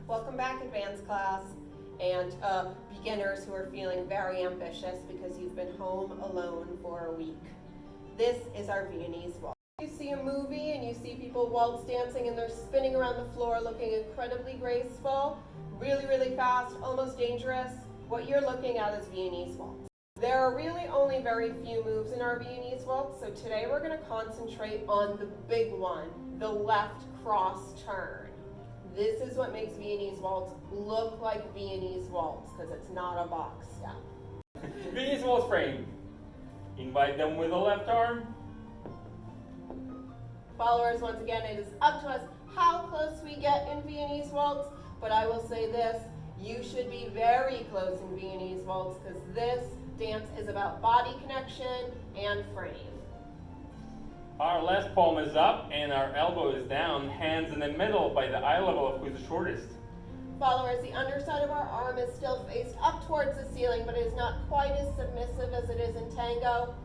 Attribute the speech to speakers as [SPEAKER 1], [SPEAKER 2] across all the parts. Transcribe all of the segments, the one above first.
[SPEAKER 1] Welcome back, advanced class, and beginners who are feeling very ambitious because you've been home alone for a week. This is our Viennese Waltz. You see a movie and you see people waltz dancing and they're spinning around the floor looking incredibly graceful, really fast, almost dangerous. What you're looking at is Viennese Waltz. There are really only very few moves in our Viennese Waltz, so today we're going to concentrate on the big one, the left cross turn. This is what makes Viennese Waltz look like Viennese Waltz, because it's not a box step.
[SPEAKER 2] Viennese Waltz frame. Invite them with the left arm.
[SPEAKER 1] Followers, once again, it is up to us how close we get in Viennese Waltz, but I will say this, you should be very close in Viennese Waltz because this dance is about body connection and frame.
[SPEAKER 2] Our left palm is up and our elbow is down, hands in the middle by the eye level of who's the shortest.
[SPEAKER 1] Followers, the underside of our arm is still faced up towards the ceiling, but it is not quite as submissive as it is in tango.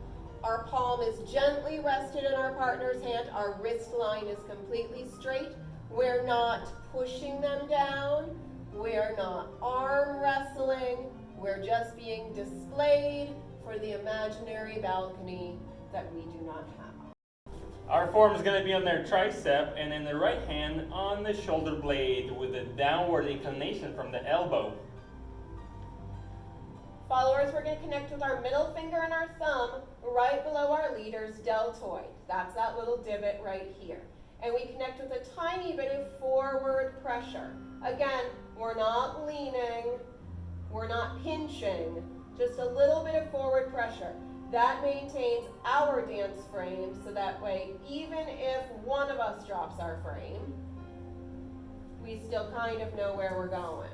[SPEAKER 1] Our palm is gently rested in our partner's hand. Our wrist line is completely straight. We're not pushing them down. We're not arm wrestling. We're just being displayed for the imaginary balcony that we do not have.
[SPEAKER 2] Our forearm is going to be on their tricep and in the right hand on the shoulder blade with a downward inclination from the elbow.
[SPEAKER 1] Followers, we're going to connect with our middle finger and our thumb right below our leader's deltoid. That's that little divot right here. And we connect with a tiny bit of forward pressure. Again, we're not leaning, we're not pinching, just a little bit of forward pressure. That maintains our dance frame, so that way, even if one of us drops our frame, we still kind of know where we're going.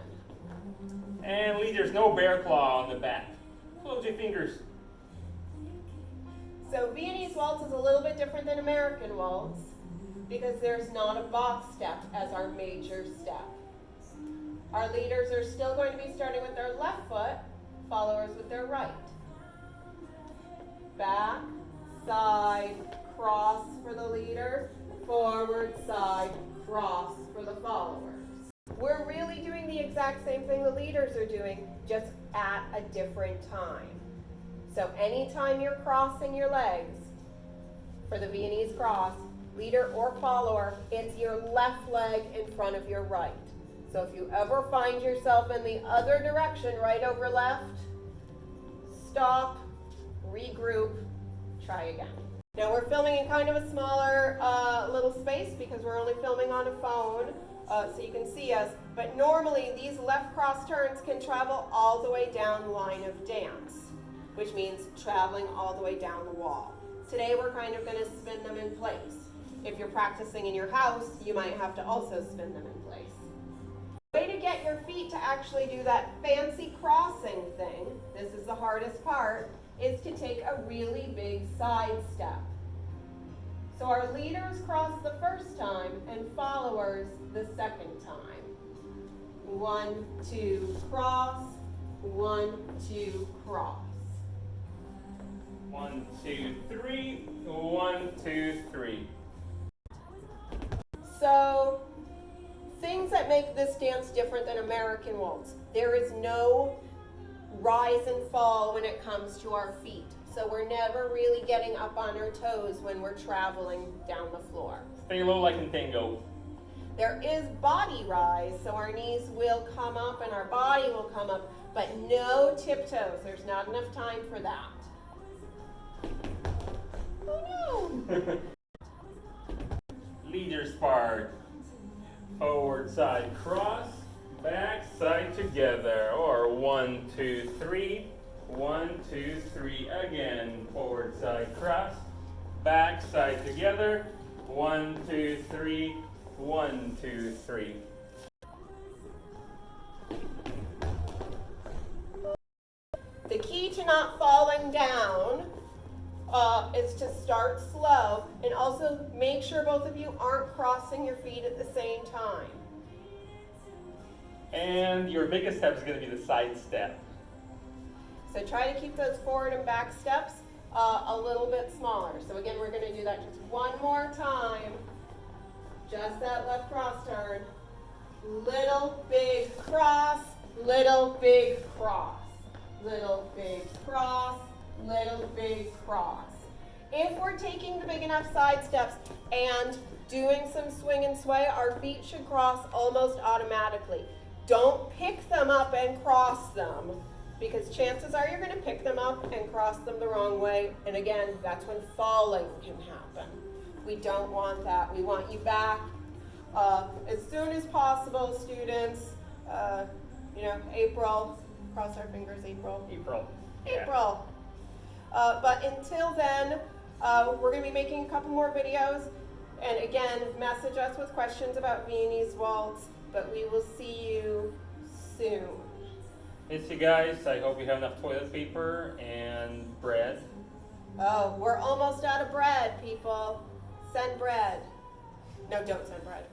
[SPEAKER 2] And leaders, no bear claw on the back. Close your fingers.
[SPEAKER 1] So Viennese Waltz is a little bit different than American Waltz because there's not a box step as our major step. Our leaders are still going to be starting with their left foot, followers with their right. Back, side, cross for the leader, forward, side, cross for the followers. We're really doing the exact same thing the leaders are doing, just at a different time. So anytime you're crossing your legs for the Viennese cross, leader or follower, it's your left leg in front of your right. So if you ever find yourself in the other direction, right over left, stop, regroup, try again. Now we're filming in kind of a smaller little space because we're only filming on a phone, so you can see us, but normally these left cross turns can travel all the way down the line of dance, which means traveling all the way down the wall. Today we're kind of going to spin them in place. If you're practicing in your house, you might have to also spin them in place. The way to get your feet to actually do that fancy crossing thing, this is the hardest part, is to take a really big side step. So our leaders cross the first time and followers the second time. 1, 2, cross, 1, 2, cross.
[SPEAKER 2] 1, 2, 3, 1, 2, 3.
[SPEAKER 1] So, things that make this dance different than American Waltz. There is no rise and fall when it comes to our feet. So we're never really getting up on our toes when we're traveling down the floor.
[SPEAKER 2] Stay low like in tango.
[SPEAKER 1] There is body rise, so our knees will come up and our body will come up, but no tiptoes. There's not enough time for that. Oh no!
[SPEAKER 2] Leaders part. Forward side cross, back side together, or 1, 2, 3, 1, 2, 3 again. Forward side cross, back side together, 1, 2, 3, 1, 2, 3.
[SPEAKER 1] The key to not falling down is to start slow and also make sure both of you aren't crossing your feet at the same time.
[SPEAKER 2] And your biggest step is going to be the side step.
[SPEAKER 1] So try to keep those forward and back steps a little bit smaller. So again, we're going to do that just one more time. Just that left cross turn. little big cross, little big cross, little big cross, little big cross. If we're taking the big enough side steps and doing some swing and sway, our feet should cross almost automatically. Don't pick them up and cross them, because chances are you're going to pick them up and cross them the wrong way, and again, that's when falling can happen. We don't want that. We want you back as soon as possible, students. April, cross our fingers, April.
[SPEAKER 2] April.
[SPEAKER 1] April. But until then, we're going to be making a couple more videos. And again, message us with questions about Viennese Waltz, but we will see you soon.
[SPEAKER 2] It's you guys. I hope you have enough toilet paper and bread.
[SPEAKER 1] Oh, we're almost out of bread, people. Send bread. No, don't send bread.